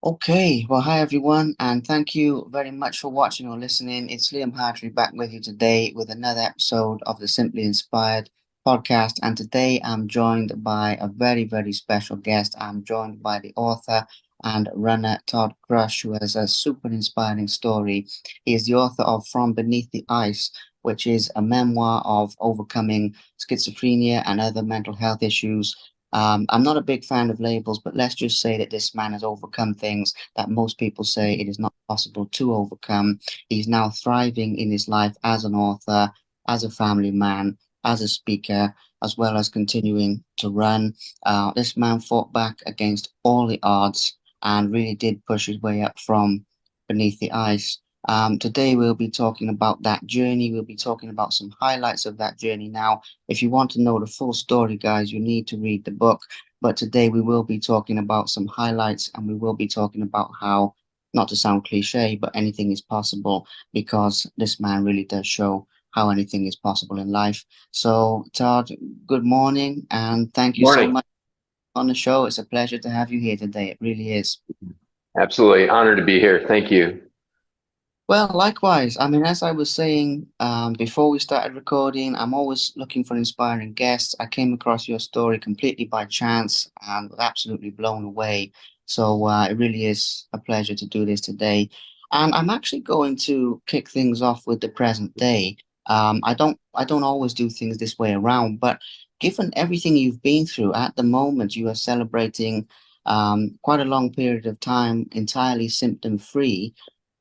Okay, well, hi everyone, and thank you very much for watching or listening. It's Liam Hartley back with you today with another episode of the Simply Inspired podcast. And today I'm joined by a very special guest. I'm joined by the author and runner Todd, who has a super inspiring story. He is the author of From Beneath the Ice, which is a memoir of overcoming schizophrenia and other mental health issues. I'm not a big fan of labels, but let's just say that this man has overcome things that most people say it is not possible to overcome. He's now thriving in his life as an author, as a family man, as a speaker, as well as continuing to run. This man fought back against all the odds and really did push his way up from beneath the ice. Today, we'll be talking about that journey. We'll be talking about some highlights of that journey. Now, if you want to know the full story, guys, you need to read the book. But today we will be talking about some highlights and we will be talking about how, not to sound cliche, but anything is possible because this man really does show how anything is possible in life. So, Todd, good morning and thank you so Morning. much on the show. It's a pleasure to have you here today. It really is. Absolutely honored to be here. Thank you. Well, likewise. I mean, as I was saying before we started recording, I'm always looking for inspiring guests. I came across your story completely by chance and was absolutely blown away. So it really is a pleasure to do this today. And I'm actually going to kick things off with the present day. I don't always do things this way around, but given everything you've been through at the moment, you are celebrating quite a long period of time entirely symptom free.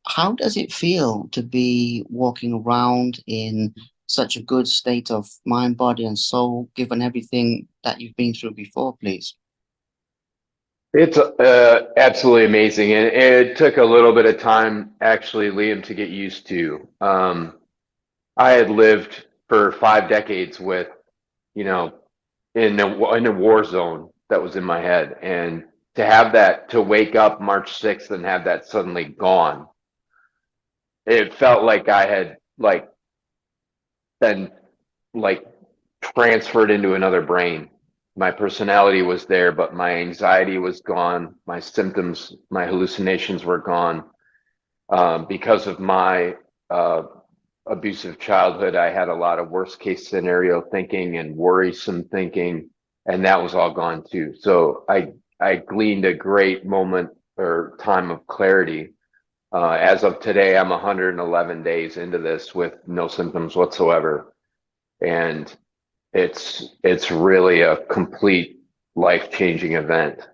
How does it feel to be walking around in such a good state of mind, body, and soul, given everything that you've been through before, please? It's absolutely amazing. And it took a little bit of time, actually, Liam, to get used to. I had lived for 5 decades with, you know, in a war zone that was in my head. And to have that, to wake up March 6th and have that suddenly gone, it felt like I had been like transferred into another brain. My personality was there, but my anxiety was gone. My symptoms, my hallucinations were gone. Because of my uh, abusive childhood, I had a lot of worst case scenario thinking and worrisome thinking, and that was all gone too. So I gleaned a great moment or time of clarity. As of today, I'm 111 days into this with no symptoms whatsoever, and it's really a complete life-changing event.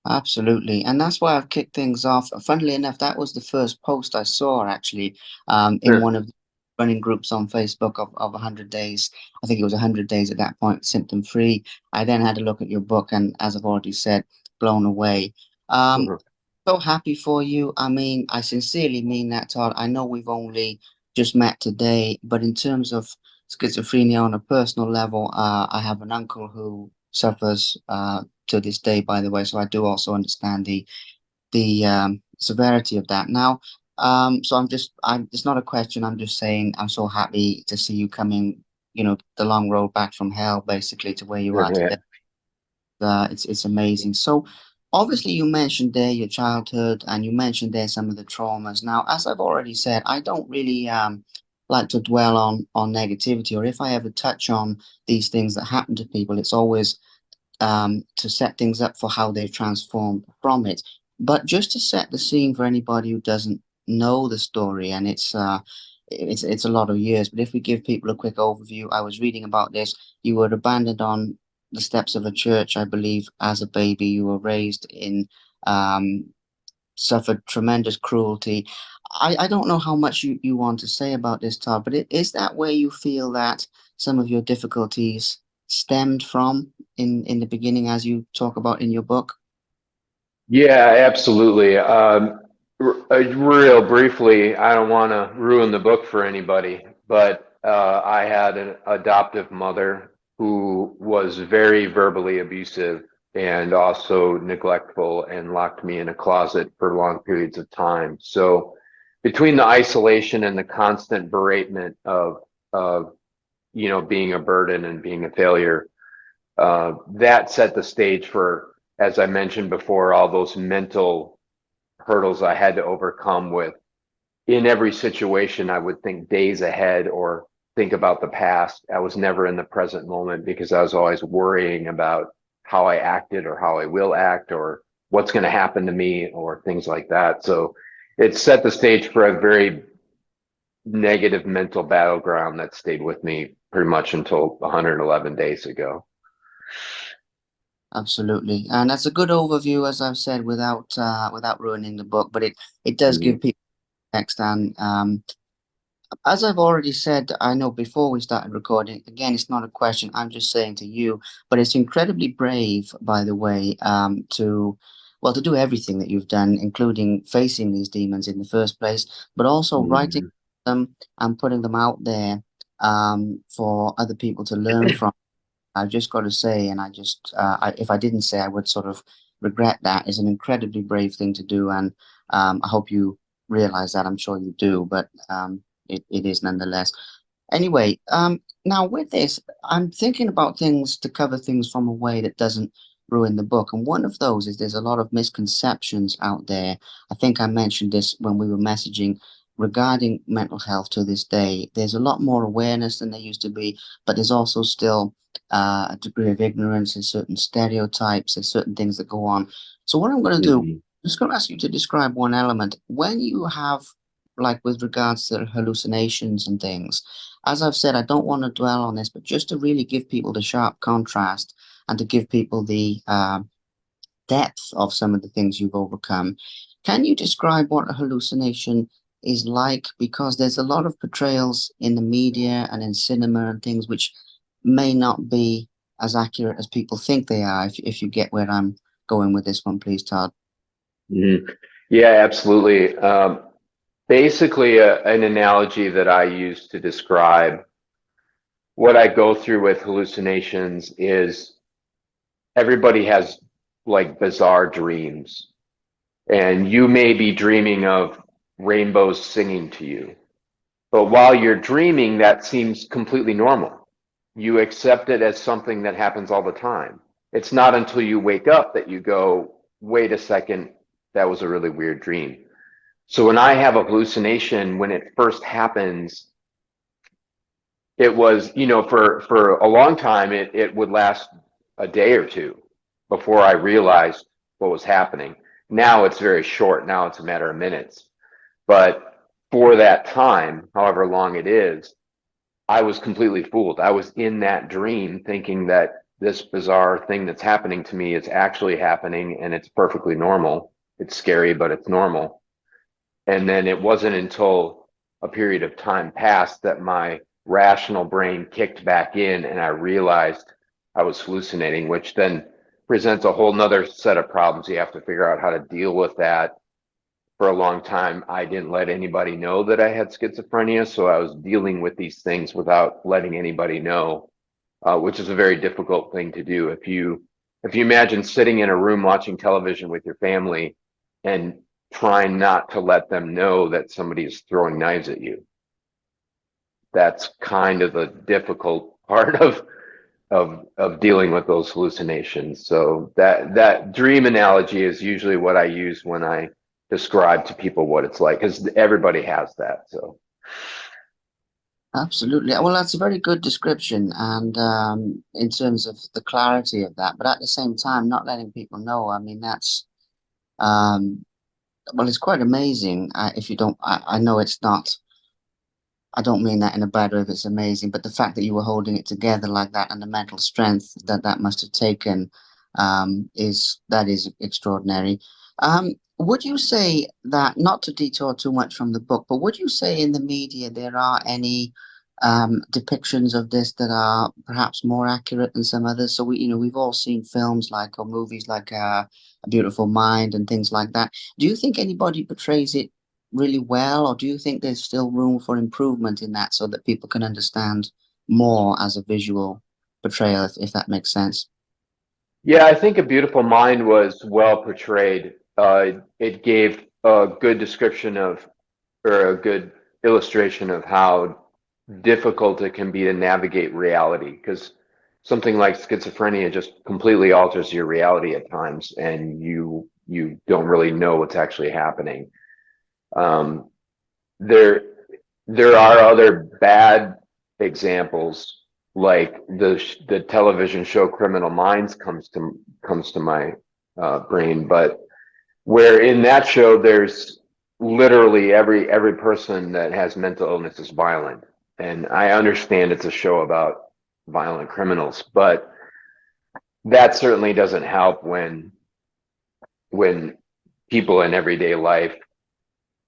Absolutely. And that's why I've kicked things off. Funnily enough, that was the first post I saw actually in Sure. one of the running groups on Facebook of 100 days. I think it was 100 days at that point, symptom free. I then had a look at your book and, as I've already said, blown away. Um, Mhm. so happy for you. I mean, I sincerely mean that, Todd. I know we've only just met today, but in terms of schizophrenia on a personal level, I have an uncle who suffers to this day, by the way. So I do also understand the severity of that. Now, so it's not a question. I'm just saying I'm so happy to see you coming, the long road back from hell, basically, to where you are Yeah. today. It's amazing. So, obviously, you mentioned there your childhood, and you mentioned there some of the traumas. Now, as I've already said, I don't really like to dwell on negativity, or if I ever touch on these things that happen to people, it's always to set things up for how they've transformed from it. But just to set the scene for anybody who doesn't know the story, and it's a lot of years. But if we give people a quick overview, I was reading about this. You were abandoned on the steps of a church, I believe, as a baby. You were raised in, um, suffered tremendous cruelty. I don't know how much you want to say about this, Todd, but is that where you feel that some of your difficulties stemmed from in the beginning, as you talk about in your book? Yeah, absolutely. Real briefly, I don't want to ruin the book for anybody, but I had an adoptive mother who was very verbally abusive and also neglectful and locked me in a closet for long periods of time. So between the isolation and the constant beratement of being a burden and being a failure, that set the stage for as I mentioned before, all those mental hurdles I had to overcome with in every situation, I would think days ahead or think about the past. I was never in the present moment because I was always worrying about how I acted or how I will act or what's going to happen to me or things like that. So it set the stage for a very negative mental battleground that stayed with me pretty much until 111 days ago. Absolutely, and that's a good overview, as I've said, without ruining the book. But it does Mhm. give people text, and as I've already said, I know before we started recording. Again, it's not a question. I'm just saying to you, but it's incredibly brave, by the way, to well to do everything that you've done, including facing these demons in the first place, but also writing Mhm. them and putting them out there for other people to learn from. I've just got to say, and if I didn't say, I would sort of regret that. It's an incredibly brave thing to do, and I hope you realize that. I'm sure you do, but it is nonetheless. Anyway, now with this, I'm thinking about things to cover things from a way that doesn't ruin the book. And one of those is there's a lot of misconceptions out there. I think I mentioned this when we were messaging regarding mental health to this day. There's a lot more awareness than there used to be, but there's also still a degree of ignorance and certain stereotypes and certain things that go on. So what I'm going to do, Mhm. I'm just going to ask you to describe one element. When you have, like with regards to hallucinations and things, as I've said, I don't want to dwell on this, but just to really give people the sharp contrast and to give people the depth of some of the things you've overcome, can you describe what a hallucination is like? Because there's a lot of portrayals in the media and in cinema and things which may not be as accurate as people think they are. If you get where I'm going with this one, please, Todd. Mhm. Yeah, absolutely. Basically, an analogy that I use to describe what I go through with hallucinations is everybody has like bizarre dreams, and you may be dreaming of rainbows singing to you. But while you're dreaming, that seems completely normal. You accept it as something that happens all the time. It's not until you wake up that you go, wait a second, that was a really weird dream. So when I have a hallucination, when it first happens, it was, for a long time, it would last a day or two before I realized what was happening. Now it's very short. Now it's a matter of minutes. But for that time, however long it is, I was completely fooled. I was in that dream thinking that this bizarre thing that's happening to me is actually happening and it's perfectly normal. It's scary, but it's normal. And then it wasn't until a period of time passed that my rational brain kicked back in and I realized I was hallucinating, which then presents a whole nother set of problems. You have to figure out how to deal with that. For a long time, I didn't let anybody know that I had schizophrenia. So I was dealing with these things without letting anybody know, which is a very difficult thing to do. If you imagine sitting in a room watching television with your family and trying not to let them know that somebody is throwing knives at you, that's kind of the difficult part of dealing with those hallucinations. So that dream analogy is usually what I use when I describe to people what it's like, because everybody has that. So Absolutely. Well, that's a very good description, and in terms of the clarity of that, but at the same time, not letting people know. I mean, that's um, well, it's quite amazing. If you don't, I know it's not. I don't mean that in a bad way if it's amazing, but the fact that you were holding it together like that and the mental strength that that must have taken is extraordinary. Would you say that, not to detour too much from the book, but would you say in the media there are any depictions of this that are perhaps more accurate than some others? So we've all seen films like or movies like A Beautiful Mind and things like that. Do you think anybody portrays it really well, or do you think there's still room for improvement in that so that people can understand more as a visual portrayal, if that makes sense? yeah, I think A Beautiful Mind was well portrayed. It gave a good description of, or a good illustration of how difficult it can be to navigate reality. Because something like schizophrenia just completely alters your reality at times, and you don't really know what's actually happening. Um, there there are other bad examples, like the television show Criminal Minds comes to my brain, but where in that show there's literally every person that has mental illness is violent. And I understand it's a show about violent criminals, but that certainly doesn't help when people in everyday life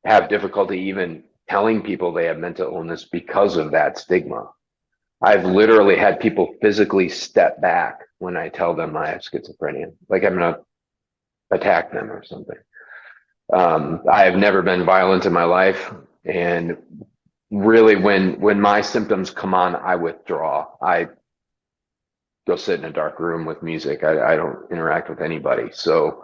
have difficulty even telling people they have mental illness because of that stigma. I've literally had people physically step back when I tell them I have schizophrenia, like I'm going to attack them or something. I have never been violent in my life, and really, when my symptoms come on, I withdraw. I go sit in a dark room with music. I don't interact with anybody. So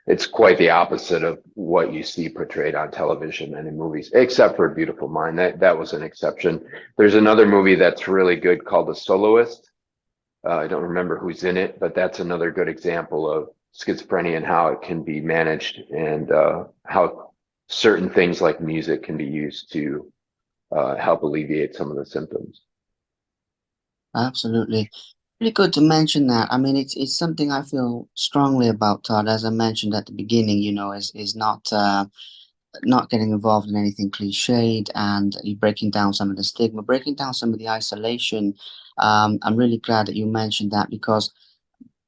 it's quite the opposite of what you see portrayed on television and in movies, except for Beautiful Mind. That was an exception. There's another movie that's really good called The Soloist. I don't remember who's in it, but that's another good example of schizophrenia and how it can be managed, and how certain things like music can be used to help alleviate some of the symptoms. Absolutely. Really good to mention that. I mean, it's something I feel strongly about, Todd. As I mentioned at the beginning, is not getting involved in anything cliched, and you breaking down some of the stigma, breaking down some of the isolation. I'm really glad that you mentioned that because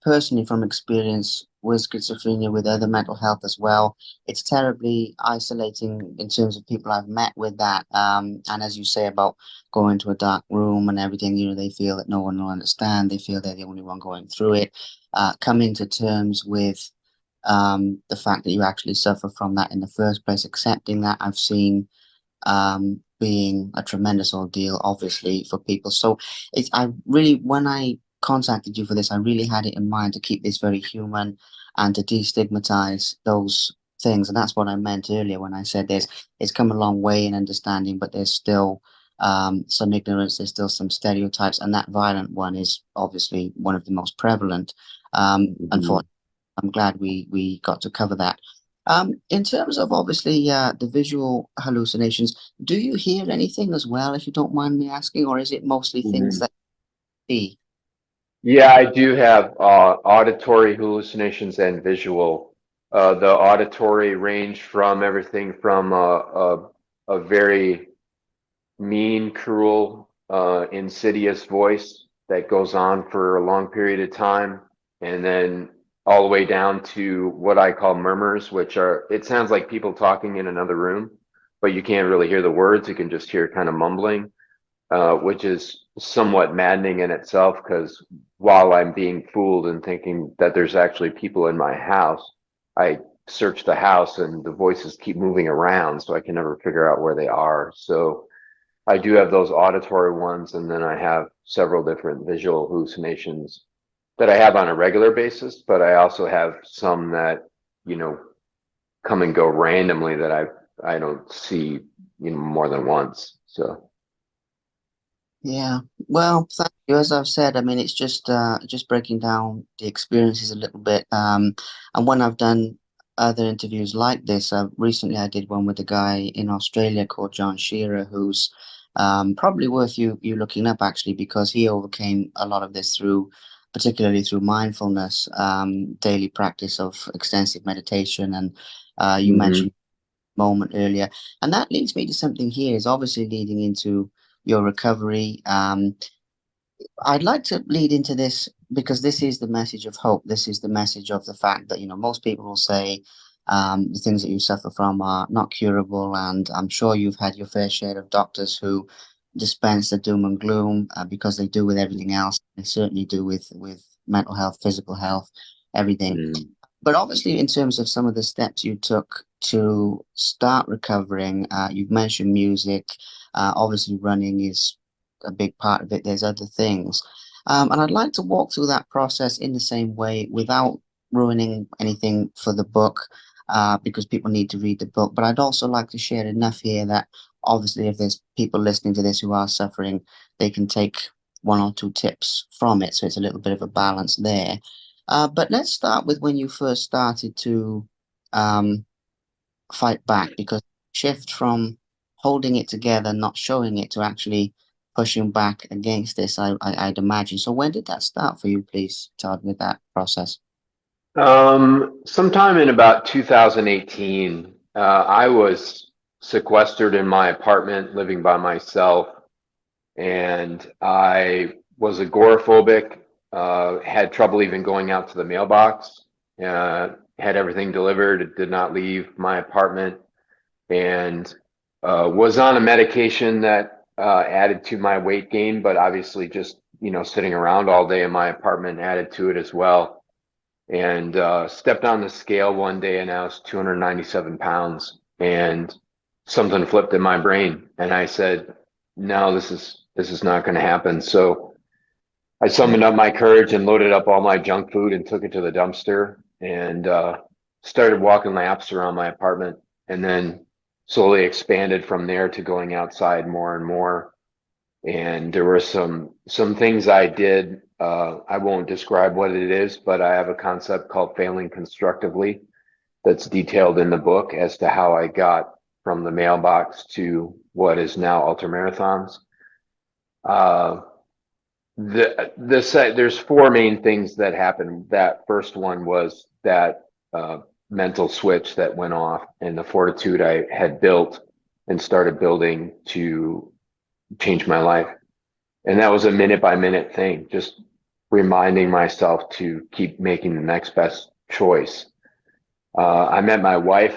personally, from experience with schizophrenia, with other mental health as well, it's terribly isolating in terms of people I've met with that. And as you say about going to a dark room and everything, they feel that no one will understand. They feel they're the only one going through it. Coming to terms with the fact that you actually suffer from that in the first place, accepting that, I've seen being a tremendous ordeal, obviously, for people. So I really, when I contacted you for this, I really had it in mind to keep this very human and to destigmatize those things. And that's what I meant earlier when I said it's come a long way in understanding, but there's still some ignorance, there's still some stereotypes, and that violent one is obviously one of the most prevalent. Mhm. Unfortunately, I'm glad we got to cover that. In terms of obviously the visual hallucinations, do you hear anything as well, if you don't mind me asking, or is it mostly things Mhm. that you see? Yeah, I do have auditory hallucinations and visual. The auditory range from everything from a very mean, cruel, insidious voice that goes on for a long period of time, and then all the way down to what I call murmurs, which are, it sounds like people talking in another room, but you can't really hear the words. You can just hear kind of mumbling, which is somewhat maddening in itself, because while I'm being fooled and thinking that there's actually people in my house, I search the house and the voices keep moving around, so I can never figure out where they are. So I do have those auditory ones, and then I have several different visual hallucinations that I have on a regular basis, but I also have some that, you know, come and go randomly that I don't see, more than once. So, Yeah, well, thank you. As I've said, I mean, it's just breaking down the experiences a little bit. And when I've done other interviews like this, recently I did one with a guy in Australia called John Shearer, who's probably worth you looking up actually, because he overcame a lot of this particularly through mindfulness, daily practice of extensive meditation, and you hmm mentioned moment earlier, and that leads me to something here. Is obviously leading into your recovery. I'd like to lead into this because this is the message of hope. This is the message of the fact that, most people will say the things that you suffer from are not curable. And I'm sure you've had your fair share of doctors who dispense the doom and gloom because they do with everything else. They certainly do with mental health, physical health, everything. hmm But obviously, in terms of some of the steps you took to start recovering, you've mentioned music. Obviously, running is a big part of it. There's other things. And I'd like to walk through that process in the same way without ruining anything for the book, because people need to read the book. But I'd also like to share enough here that obviously, if there's people listening to this who are suffering, they can take one or two tips from it, so it's a little bit of a balance there. But let's start with when you first started to um, fight back, because shift from holding it together, not showing it, to actually pushing back against this, I'd imagine. So when did that start for you, please, Todd, with that process? Sometime in about 2018, I was sequestered in my apartment, living by myself, and I was agoraphobic, had trouble even going out to the mailbox, had everything delivered, did not leave my apartment, and was on a medication that added to my weight gain, but obviously just, sitting around all day in my apartment added to it as well. And stepped on the scale one day and I was 297 pounds, and something flipped in my brain and I said, no, this is not going to happen. So I summoned up my courage and loaded up all my junk food and took it to the dumpster, and started walking laps around my apartment, and then slowly expanded from there to going outside more and more. And there were some things I did. I won't describe what it is, but I have a concept called failing constructively that's detailed in the book as to how I got from the mailbox to what is now ultramarathons. Uh, there's four main things that happened. That first one was that mental switch that went off, and the fortitude I had built and started building to change my life. And that was a minute by minute thing, just reminding myself to keep making the next best choice. I met my wife.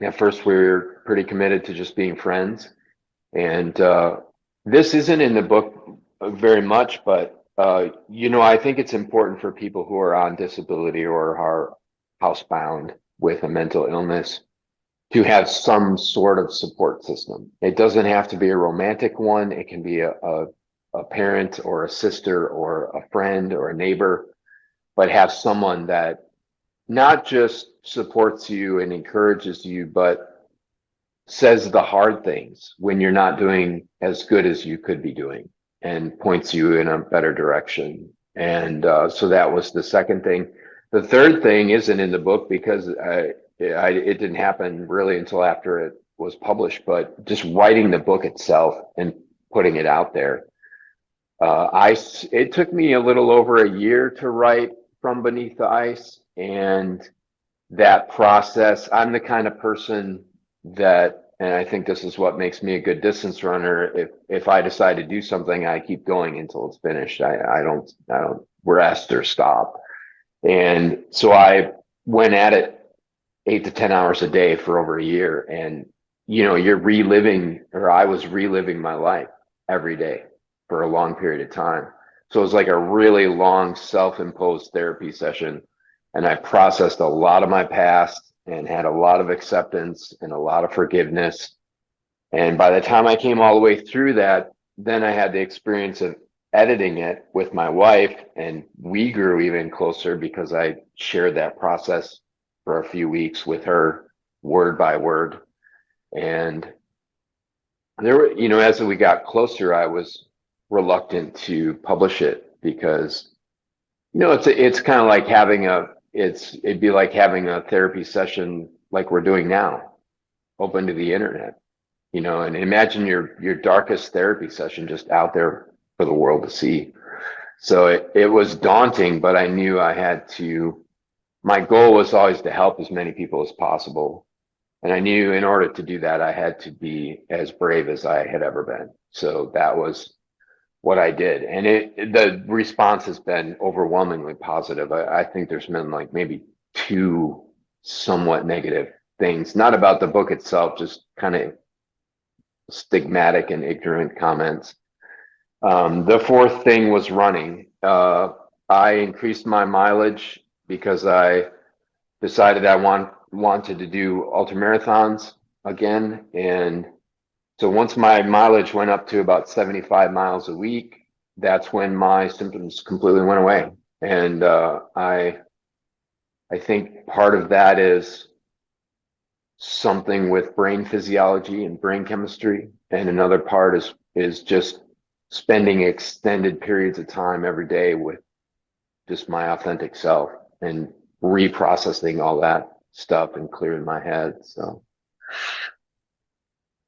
At first, we were pretty committed to just being friends. And this isn't in the book very much, but I think it's important for people who are on disability or are housebound with a mental illness to have some sort of support system. It doesn't have to be a romantic one. It can be a parent or a sister or a friend or a neighbor, but have someone that not just supports you and encourages you, but says the hard things when you're not doing as good as you could be doing and points you in a better direction. And so that was the second thing. The third thing isn't in the book because it didn't happen really until after it was published, but just writing the book itself and putting it out there. It took me a little over a year to write From Beneath the Ice, and that process, I'm the kind of person that, and I think this is what makes me a good distance runner. If I decide to do something, I keep going until it's finished. I don't rest or stop. And so I went at it 8 to 10 hours a day for over a year. And, you're reliving, or I was reliving my life every day for a long period of time. So it was like a really long self-imposed therapy session. And I processed a lot of my past and had a lot of acceptance and a lot of forgiveness. And by the time I came all the way through that, then I had the experience of editing it with my wife, and we grew even closer because I shared that process for a few weeks with her, word by word. And there were, as we got closer, I was reluctant to publish it because, it's kind of like it'd be like having a therapy session like we're doing now, open to the internet, and imagine your darkest therapy session just out there for the world to see. So it was daunting, but I knew my goal was always to help as many people as possible. And I knew in order to do that, I had to be as brave as I had ever been. So that was what I did. And the response has been overwhelmingly positive. I think there's been like maybe two somewhat negative things, not about the book itself, just kind of stigmatic and ignorant comments. The fourth thing was running. I increased my mileage because I decided I wanted to do ultramarathons again. And so once my mileage went up to about 75 miles a week, that's when my symptoms completely went away. And I think part of that is something with brain physiology and brain chemistry, and another part is just spending extended periods of time every day with just my authentic self and reprocessing all that stuff and clearing my head. So,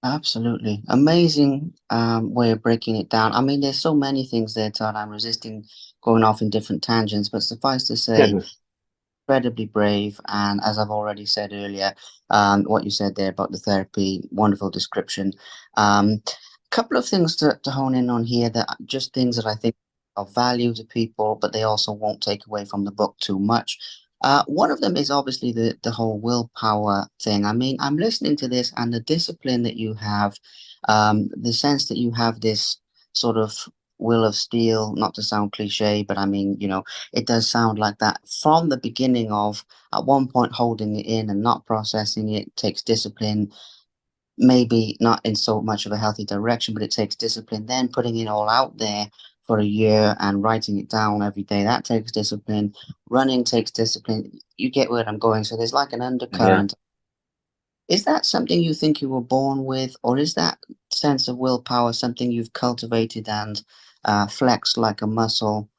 Absolutely. Amazing way of breaking it down. I mean, there's so many things there, Todd. I'm resisting going off in different tangents, but suffice to say, incredibly brave. And as I've already said earlier, what you said there about the therapy, wonderful description. Couple of things to hone in on here that just things that I think are value to people, but they also won't take away from the book too much. One of them is obviously the whole willpower thing. I mean, I'm listening to this and the discipline that you have, the sense that you have this sort of will of steel, not to sound cliche, but I mean, it does sound like that from the beginning of at one point holding it in and not processing it takes discipline, maybe not in so much of a healthy direction, but it takes discipline. Then putting it all out there for a year and writing it down every day, that takes discipline. Running takes discipline. You get where I'm going. So there's like an yeah. undercurrent. Is that something you think you were born with, or is that sense of willpower something you've cultivated and flexed like a muscle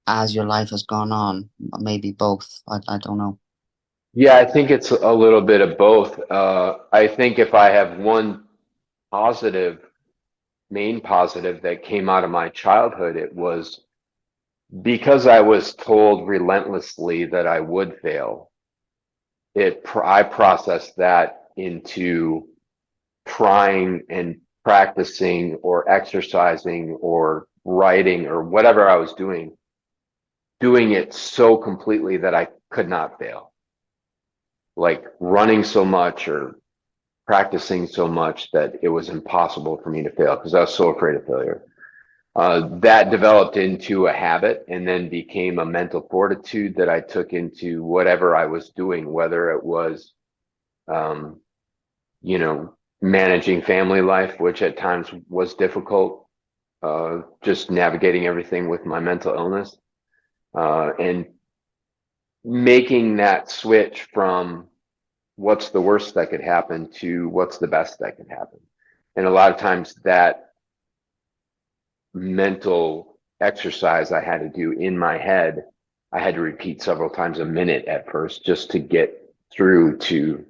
as your life has gone on? Maybe both. I don't know. Yeah, I think it's a little bit of both. I think if I have one positive, main positive that came out of my childhood, it was because I was told relentlessly that I would fail. I processed that into trying and practicing or exercising or writing or whatever I was doing it so completely that I could not fail. Like running so much or practicing so much that it was impossible for me to fail because I was so afraid of failure. That developed into a habit and then became a mental fortitude that I took into whatever I was doing, whether it was, um, managing family life, which at times was difficult, just navigating everything with my mental illness, and making that switch from what's the worst that could happen to what's the best that could happen. And a lot of times that mental exercise I had to do in my head, I had to repeat several times a minute at first just to get through to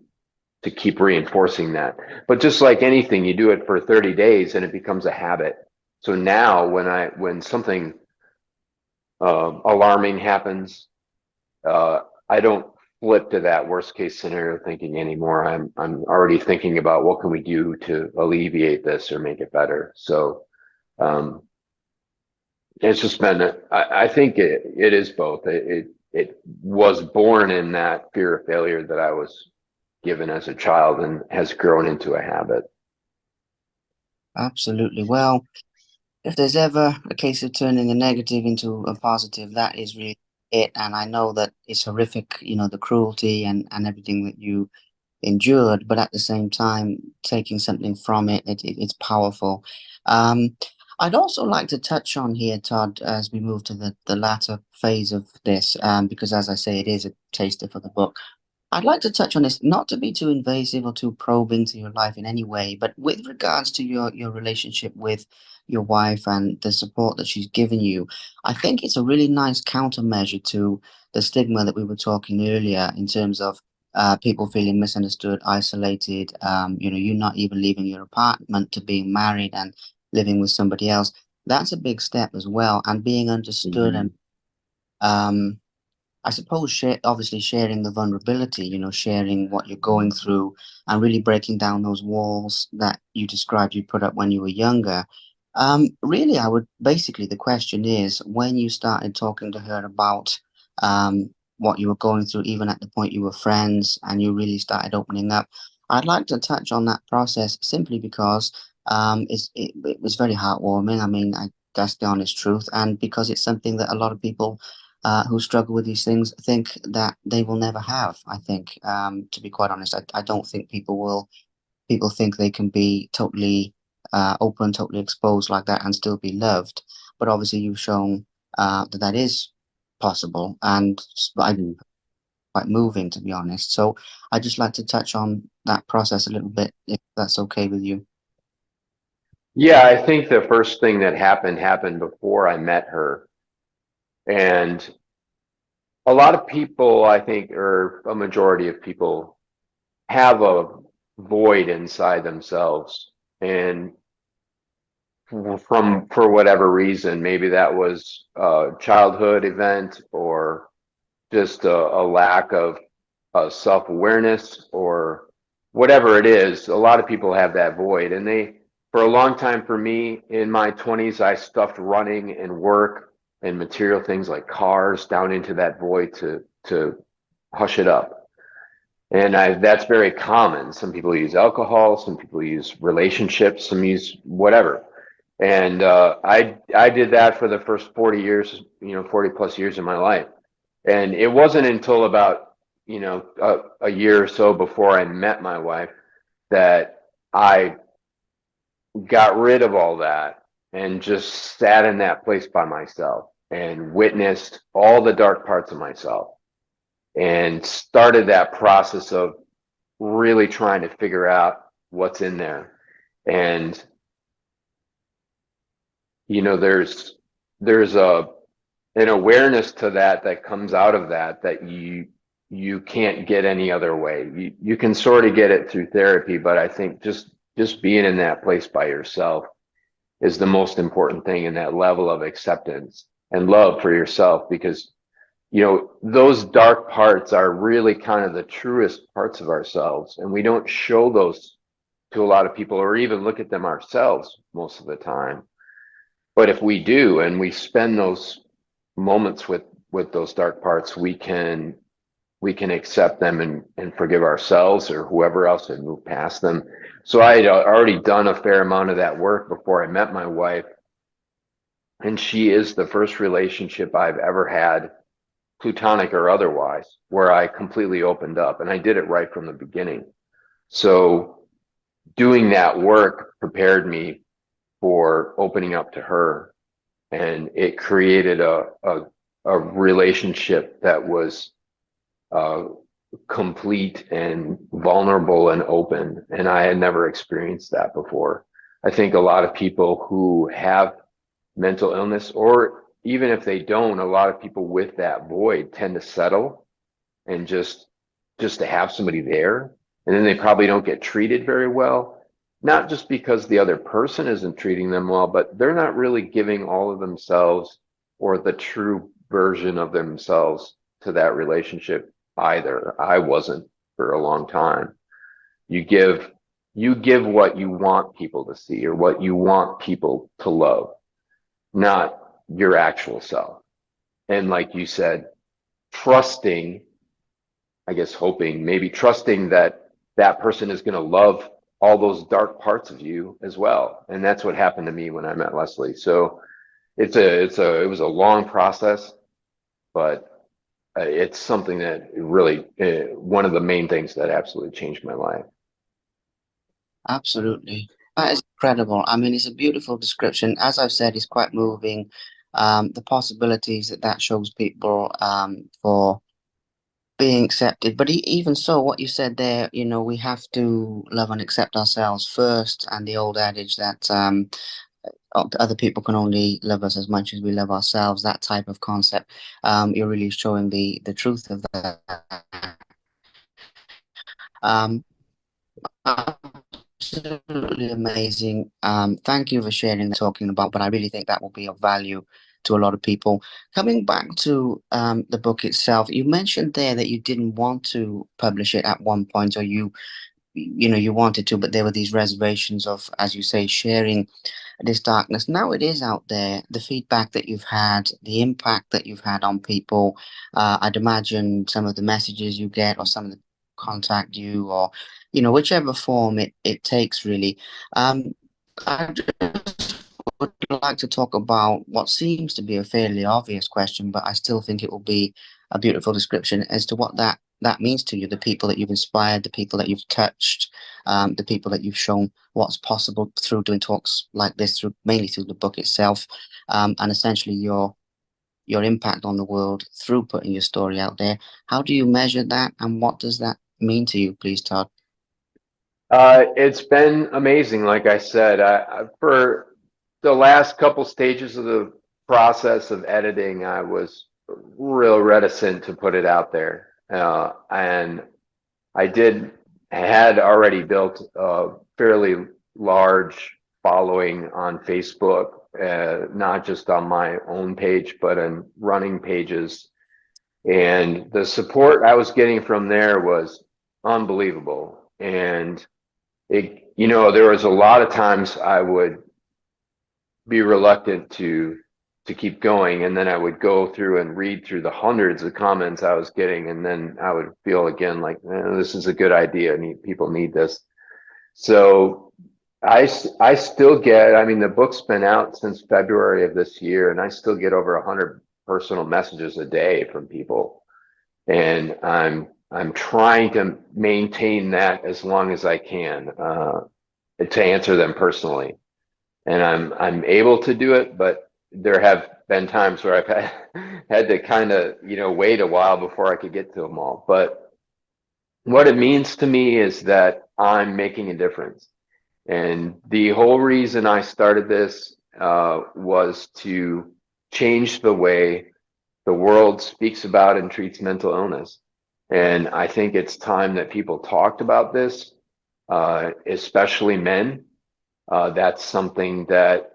keep reinforcing that. But just like anything, you do it for 30 days and it becomes a habit. So now when something alarming happens, I don't flip to that worst case scenario thinking anymore. I'm already thinking about what can we do to alleviate this or make it better. So um, it's just been, I think it is both. It was born in that fear of failure that I was given as a child and has grown into a habit. Absolutely. Well, if there's ever a case of turning a negative into a positive, that is really it. And I know that it's horrific, the cruelty and everything that you endured, but at the same time, taking something from it's powerful. Um, I'd also like to touch on here, Todd, as we move to the latter phase of this, because as I say, it is a taster for the book. I'd like to touch on this, not to be too invasive or too probe into your life in any way, but with regards to your relationship with your wife and the support that she's given you, I think it's a really nice countermeasure to the stigma that we were talking earlier in terms of people feeling misunderstood, isolated, you not even leaving your apartment to being married and living with somebody else. That's a big step as well, and being understood and Mhm. um, I suppose obviously sharing the vulnerability, sharing what you're going through and really breaking down those walls that you described you put up when you were younger. Really, I would basically the question is when you started talking to her about what you were going through, even at the point you were friends and you really started opening up. I'd like to touch on that process simply because it was very heartwarming. I mean, that's the honest truth, and because it's something that a lot of people who struggle with these things think that they will never have. I think, to be quite honest, I don't think people think they can be totally open, totally exposed like that and still be loved. But obviously, you've shown that that is possible, and I Mhm. quite moving, to be honest. So I'd just like to touch on that process a little bit, if that's okay with you. Yeah, I think the first thing that happened before I met her. And a lot of people, I think, or a majority of people, have a void inside themselves. And from for whatever reason, maybe that was a childhood event or just a lack of self-awareness or whatever it is. A lot of people have that void, and for a long time, for me in my 20s, I stuffed running and work and material things like cars down into that void to hush it up. And that's very common. Some people use alcohol, some people use relationships, some use whatever. And I did that for the first 40 years, 40 plus years of my life. And it wasn't until about, a year or so before I met my wife that I got rid of all that and just sat in that place by myself and witnessed all the dark parts of myself and started that process of really trying to figure out what's in there. And, there's an awareness to that comes out of that you can't get any other way. You can sort of get it through therapy, but I think just being in that place by yourself is the most important thing, in that level of acceptance and love for yourself, because those dark parts are really kind of the truest parts of ourselves, and we don't show those to a lot of people or even look at them ourselves most of the time. But if we do, and we spend those moments with those dark parts, we can accept them and forgive ourselves or whoever else and move past them. So I had already done a fair amount of that work before I met my wife, and she is the first relationship I've ever had, plutonic or otherwise, where I completely opened up, and I did it right from the beginning. So doing that work prepared me for opening up to her, and it created a relationship that was uh, complete and vulnerable and open. And I had never experienced that before. I think a lot of people who have mental illness, or even if they don't, a lot of people with that void tend to settle and just to have somebody there. And then they probably don't get treated very well, not just because the other person isn't treating them well, but they're not really giving all of themselves or the true version of themselves to that relationship either. I wasn't for a long time. You give you give what you want people to see or what you want people to love, not your actual self. And like you said, trusting, I guess hoping, maybe trusting that that person is going to love all those dark parts of you as well. And that's what happened to me when I met Leslie. So it was a long process, but it's something that really, one of the main things that absolutely changed my life. Absolutely. That is incredible. I mean, it's a beautiful description. As I've said, it's quite moving. The possibilities that that shows people for being accepted. But even so, what you said there, we have to love and accept ourselves first, and the old adage that other people can only love us as much as we love ourselves, that type of concept. You're really showing the truth of that. Absolutely amazing. Thank you for sharing that, talking about, but I really think that will be of value to a lot of people. Coming back to the book itself, you mentioned there that you didn't want to publish it at one point, or you wanted to, but there were these reservations of, as you say, sharing this darkness. Now it is out there. The feedback that you've had, the impact that you've had on people. I'd imagine some of the messages you get, or some of the contact you, or whichever form it takes, really. I just would like to talk about what seems to be a fairly obvious question, but I still think it will be a beautiful description as to what that means to you, the people that you've inspired, the people that you've touched, the people that you've shown what's possible through doing talks like this, through mainly through the book itself, and essentially your impact on the world through putting your story out there. How do you measure that, and what does that mean to you, please, Todd? It's been amazing. Like I said, for the last couple stages of the process of editing, I was real reticent to put it out there. And I had already built a fairly large following on Facebook, not just on my own page, but on running pages. And the support I was getting from there was unbelievable. And there was a lot of times I would be reluctant to keep going, and then I would go through and read through the hundreds of comments I was getting, and then I would feel again like, this is a good idea. People need this. So I still get. I mean, the book's been out since February of this year, and I still get over 100 personal messages a day from people, and I'm trying to maintain that as long as I can, to answer them personally, and I'm able to do it, but there have been times where I've had to kind of wait a while before I could get to them all. But what it means to me is that I'm making a difference, and the whole reason I started this was to change the way the world speaks about and treats mental illness. And I think it's time that people talked about this, especially men. That's something that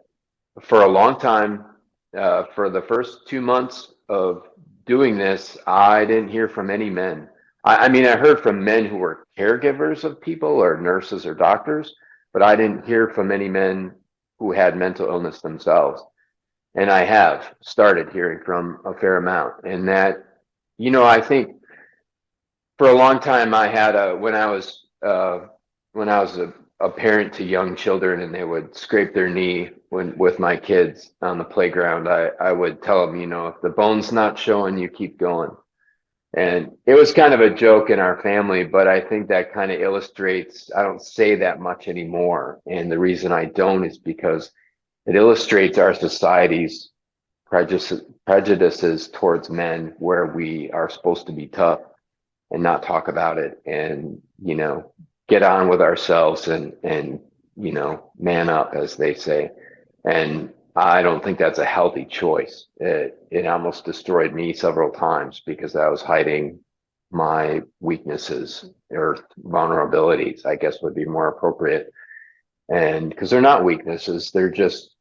for a long time, for the first 2 months of doing this, I didn't hear from any men. I mean, I heard from men who were caregivers of people or nurses or doctors, but I didn't hear from any men who had mental illness themselves. And I have started hearing from a fair amount. And that, I think for a long time I had when I was a parent to young children and they would scrape their knee with my kids on the playground, I would tell them, if the bone's not showing, you keep going. And it was kind of a joke in our family, but I think that kind of illustrates, I don't say that much anymore. And the reason I don't is because it illustrates our society's prejudices towards men, where we are supposed to be tough and not talk about it, and get on with ourselves, and man up, as they say. And I don't think that's a healthy choice. It almost destroyed me several times because I was hiding my weaknesses or vulnerabilities, I guess would be more appropriate. And because they're not weaknesses, they're just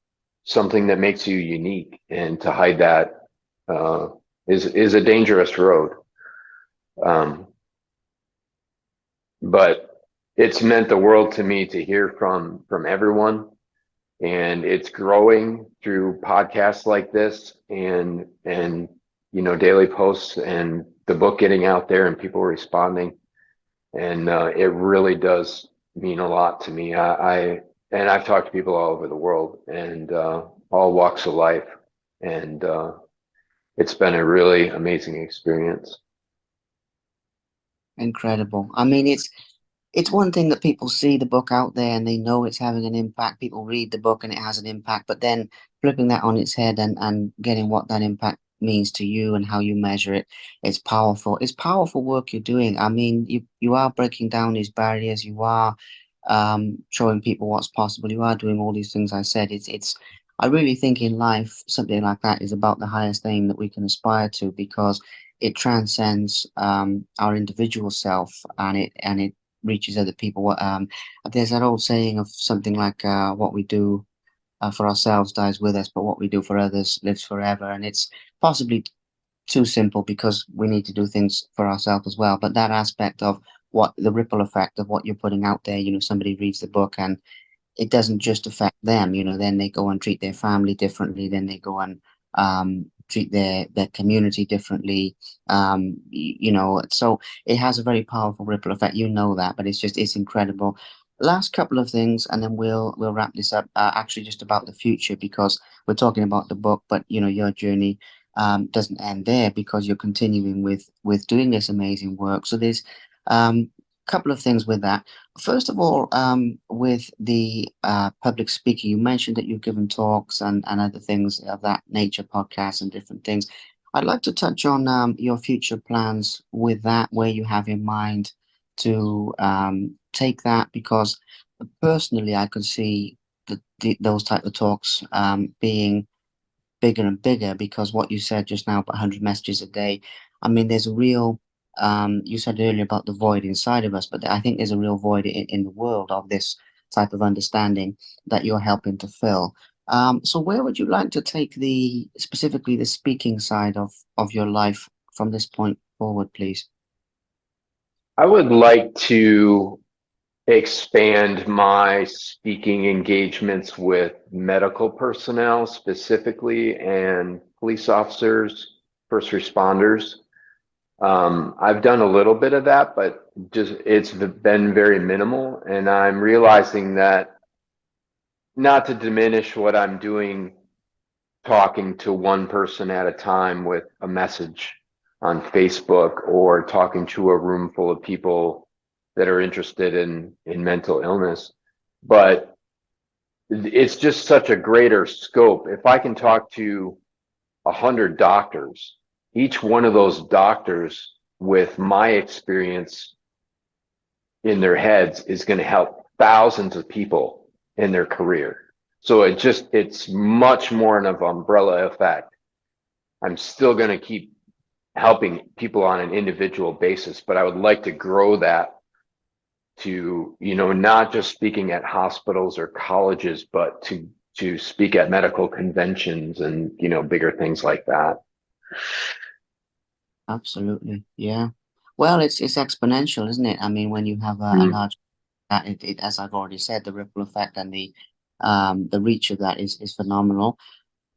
something that makes you unique, and to hide that uh, is a dangerous road. Um, but it's meant the world to me to hear from everyone, and it's growing through podcasts like this, and daily posts, and the book getting out there and people responding, and it really does mean a lot to me. And I've talked to people all over the world, and all walks of life, and it's been a really amazing experience. Incredible. I mean, it's one thing that people see the book out there and they know it's having an impact. People read the book and it has an impact, but then flipping that on its head and getting what that impact means to you and how you measure it, it's powerful. It's powerful work you're doing. I mean, you are breaking down these barriers. You are showing people what's possible. You are doing all these things I said. It's. I really think in life something like that is about the highest aim that we can aspire to, because it transcends our individual self, and it reaches other people. There's that old saying of something like, "What we do for ourselves dies with us, but what we do for others lives forever." And it's possibly too simple because we need to do things for ourselves as well. But that aspect of what the ripple effect of what you're putting out there, somebody reads the book and it doesn't just affect them, then they go and treat their family differently, then they go and treat their community differently. So it has a very powerful ripple effect, that, but it's incredible. Last couple of things, and then we'll wrap this up. Actually, just about the future, because we're talking about the book, but your journey doesn't end there, because you're continuing with doing this amazing work. So there's couple of things with that. First of all, with the public speaking, you mentioned that you've given talks and other things of that nature, podcasts and different things. I'd like to touch on your future plans with that, where you have in mind to take that? Because personally, I could see those type of talks being bigger and bigger, because what you said just now about 100 messages a day, I mean, there's a real, you said earlier about the void inside of us, but I think there's a real void in the world of this type of understanding that you're helping to fill. So where would you like to take specifically the speaking side of your life from this point forward, please? I would like to expand my speaking engagements with medical personnel specifically and police officers, first responders. I've done a little bit of that, but just it's been very minimal. And I'm realizing that, not to diminish what I'm doing talking to one person at a time with a message on Facebook, or talking to a room full of people that are interested in mental illness. But it's just such a greater scope. If I can talk to 100 doctors, each one of those doctors with my experience in their heads is going to help thousands of people in their career. So it's much more of an umbrella effect. I'm still going to keep helping people on an individual basis, but I would like to grow that to, not just speaking at hospitals or colleges, but to speak at medical conventions and, bigger things like that. Absolutely, yeah. Well, it's exponential, isn't it? I mean, when you have a Mm. large that as I've already said, the ripple effect and the reach of that is phenomenal.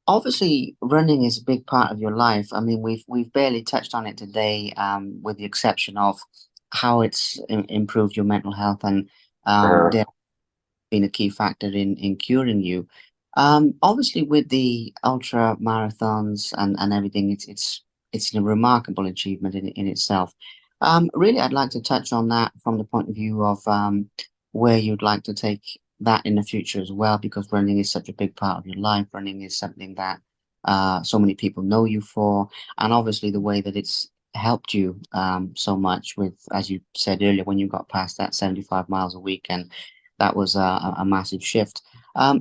Obviously, running is a big part of your life. I mean, we've barely touched on it today, with the exception of how it's improved your mental health, and Uh, there been a key factor in curing you. Obviously, with the ultra marathons and everything, it's a remarkable achievement in itself. Really, I'd like to touch on that from the point of view of where you'd like to take that in the future as well, because running is such a big part of your life. Running is something that so many people know you for, and obviously the way that it's helped you so much with, as you said earlier, when you got past that 75 miles a week, and that was a massive shift.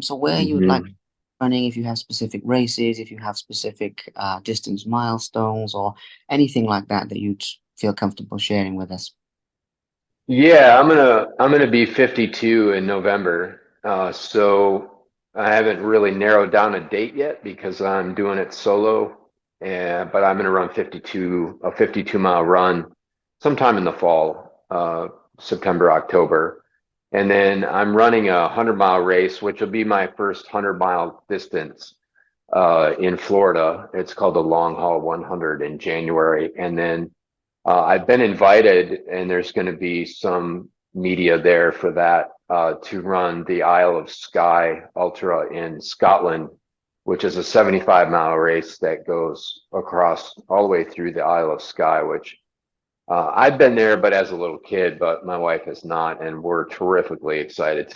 So where you would like mhm. running, if you have specific races, if you have specific distance milestones, or anything like that that you'd feel comfortable sharing with us. Yeah, I'm gonna be 52 in November. So I haven't really narrowed down a date yet because I'm doing it solo. And but I'm gonna run 52 mile run sometime in the fall, September, October. And then I'm running a 100 mile race, which will be my first 100 mile distance in Florida. It's called the Long Haul 100 in January. And then I've been invited, and there's going to be some media there for that, to run the Isle of Skye Ultra in Scotland, which is a 75-mile race that goes across all the way through the Isle of Skye, which I've been there, but as a little kid, but my wife has not, and we're terrifically excited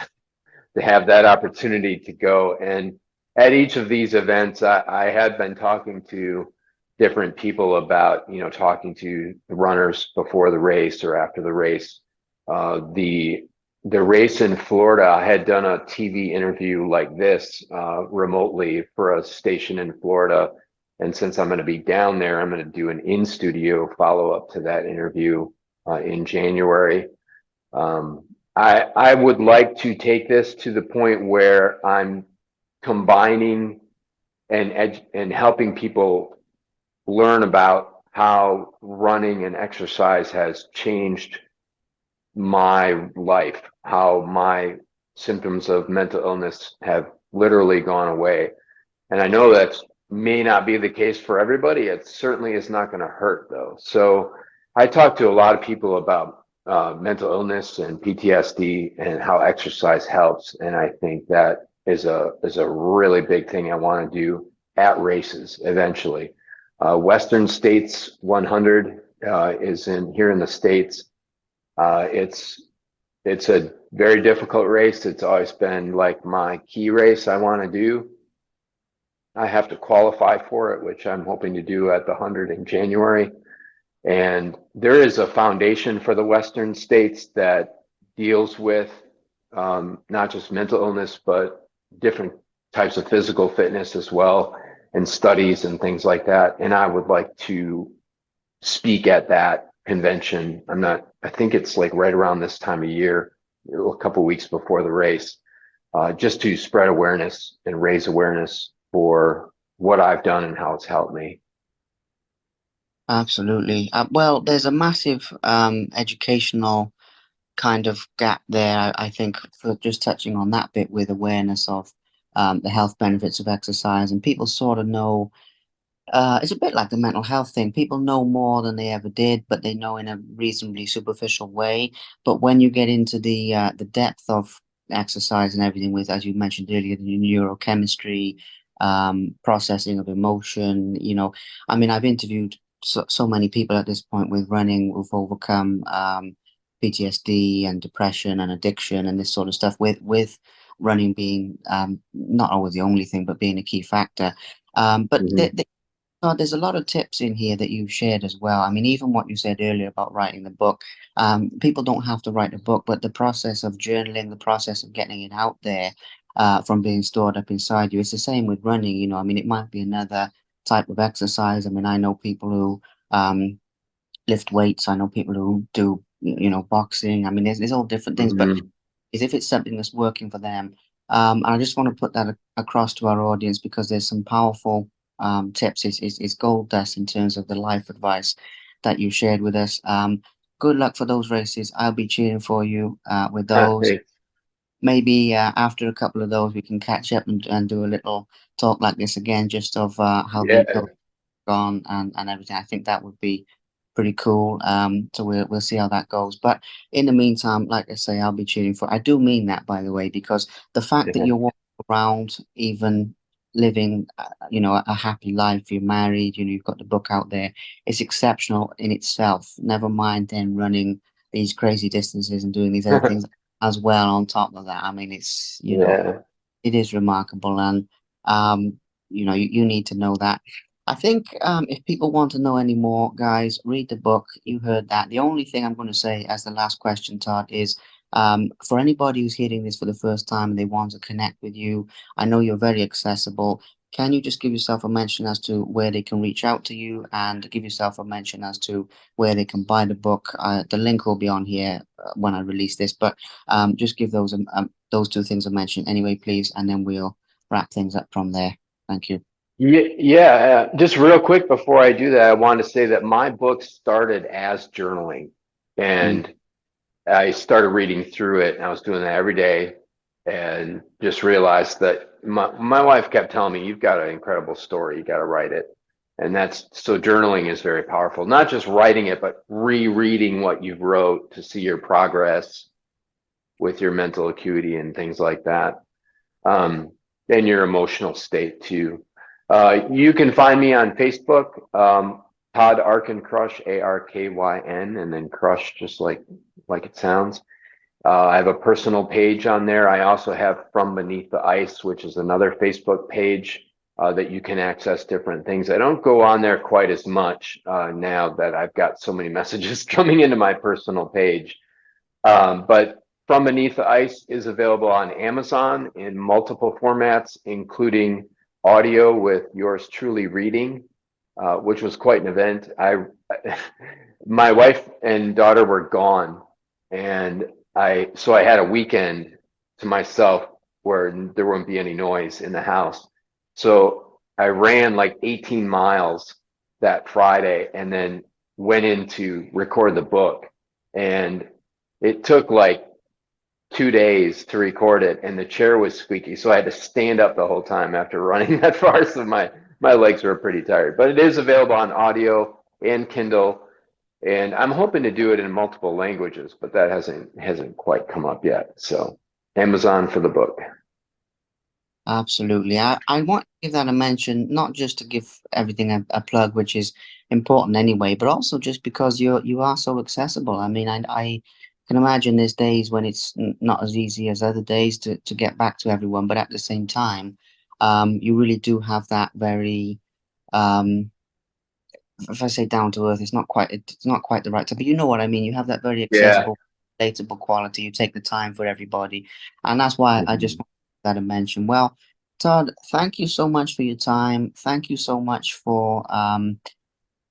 to have that opportunity to go. And at each of these events, I had been talking to different people about, talking to the runners before the race or after the race. The race in Florida, I had done a TV interview like this remotely for a station in Florida. And since I'm going to be down there, I'm going to do an in-studio follow-up to that interview in January. Um, I would like to take this to the point where I'm combining and helping people learn about how running and exercise has changed my life, how my symptoms of mental illness have literally gone away. And I know that may not be the case for everybody. It certainly is not going to hurt, though. So I talk to a lot of people about mental illness and PTSD and how exercise helps. And I think that is a really big thing I want to do at races eventually. Western States 100 is in here in the States. It's a very difficult race. It's always been like my key race I want to do. I have to qualify for it, which I'm hoping to do at the 100 in January. And there is a foundation for the Western states that deals with not just mental illness, but different types of physical fitness as well, and studies and things like that. And I would like to speak at that convention. I think it's like right around this time of year, a couple of weeks before the race, just to spread awareness and raise awareness for what I've done and how it's helped me. Absolutely. Well, there's a massive educational kind of gap there. I think for just touching on that bit with awareness of the health benefits of exercise, and people sort of know. It's a bit like the mental health thing. People know more than they ever did, but they know in a reasonably superficial way. But when you get into the depth of exercise and everything, with, as you mentioned earlier, the neurochemistry, processing of emotion, I mean, I've interviewed so many people at this point with running who've overcome PTSD and depression and addiction and this sort of stuff. With running being not always the only thing, but being a key factor. But Hmm. there's a lot of tips in here that you've shared as well. I mean, even what you said earlier about writing the book, people don't have to write a book, but the process of journaling, the process of getting it out there from being stored up inside you, it's the same with running. I mean, it might be another type of exercise. I mean, I know people who lift weights. I know people who do, boxing. I mean, there's all different things, but Hmm. is if it's something that's working for them. And I just want to put that across to our audience because there's some powerful tips. It's gold dust in terms of the life advice that you shared with us. Good luck for those races. I'll be cheering for you with those. Thanks. Maybe after a couple of those, we can catch up and do a little talk like this again, just of how Yeah. those gone and everything. I think that would be pretty cool. So we'll see how that goes. But in the meantime, like I say, I'll be cheering for. I do mean that, by the way, because the fact that Yeah. you're walking around, even living, a happy life, you're married, you've got the book out there, it's exceptional in itself. Never mind then running these crazy distances and doing these other things as well on top of that. I mean, Yeah. it is remarkable, and you need to know that. I think if people want to know any more, guys, read the book. You heard that. The only thing I'm going to say as the last question, Todd, is for anybody who's hearing this for the first time and they want to connect with you, I know you're very accessible. Can you just give yourself a mention as to where they can reach out to you and give yourself a mention as to where they can buy the book? The link will be on here when I release this, but just give those two things a mention anyway, please, and then we'll wrap things up from there. Thank you. Yeah, yeah. Just real quick before I do that, I want to say that my book started as journaling, Mm, and I started reading through it, and I was doing that every day, and just realized that my wife kept telling me, "You've got an incredible story. You got to write it." And that's so journaling is very powerful. Not just writing it, but rereading what you've wrote to see your progress with your mental acuity and things like that, um, and your emotional state too. You can find me on Facebook, Todd Arkyn Crush, Arkyn, and then Crush, just like it sounds. I have a personal page on there. I also have From Beneath the Ice, which is another Facebook page that you can access different things. I don't go on there quite as much now that I've got so many messages coming into my personal page. But From Beneath the Ice is available on Amazon in multiple formats, including audio with yours truly reading, which was quite an event. My wife and daughter were gone, and I had a weekend to myself where there wouldn't be any noise in the house. So I ran like 18 miles that Friday, and then went in to record the book. And it took like 2 days to record it, and the chair was squeaky, so I had to stand up the whole time after running that far. So my legs were pretty tired, but it is available on audio and Kindle, and I'm hoping to do it in multiple languages, but that hasn't quite come up yet. So Amazon for the book. absolutely. I want to give that a mention, not just to give everything a plug, which is important anyway, but also just because you are so accessible. I mean, I can imagine there's days when it's not as easy as other days to get back to everyone, but at the same time, you really do have that very um if I say down to earth, it's not quite the right time, but you know what I mean. You have that very Yeah, accessible. relatable quality. You take the time for everybody, and that's why I just Mhm. wanted that to mention. Well, Todd, thank you so much for your time. Thank you so much for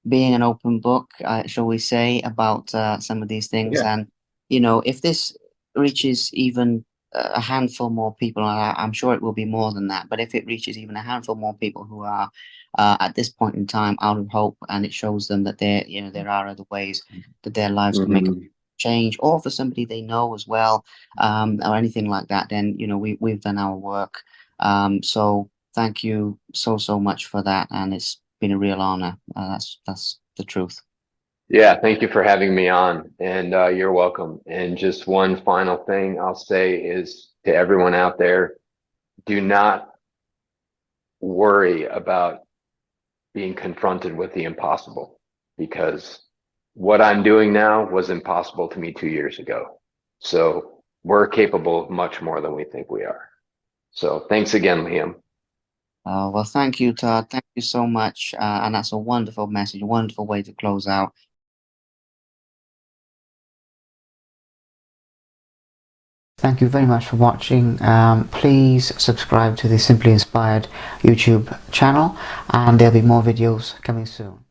being an open book, shall we say, about some of these things. Yeah. And, if this reaches even a handful more people, and I'm sure it will be more than that, but if it reaches even a handful more people who are at this point in time out of hope, and it shows them that there are other ways that their lives can make a Hmm. change, or for somebody they know as well, or anything like that, then, we've done our work. So thank you so much for that, and it's been a real honor. That's the truth. Yeah, thank you for having me on, and you're welcome. And just one final thing I'll say is to everyone out there, do not worry about being confronted with the impossible, because what I'm doing now was impossible to me 2 years ago. So we're capable of much more than we think we are. So thanks again, Liam. Well, thank you, Todd. Thank you so much. And that's a wonderful message, a wonderful way to close out. Thank you very much for watching. Please subscribe to the Simply Inspired YouTube channel, and there'll be more videos coming soon.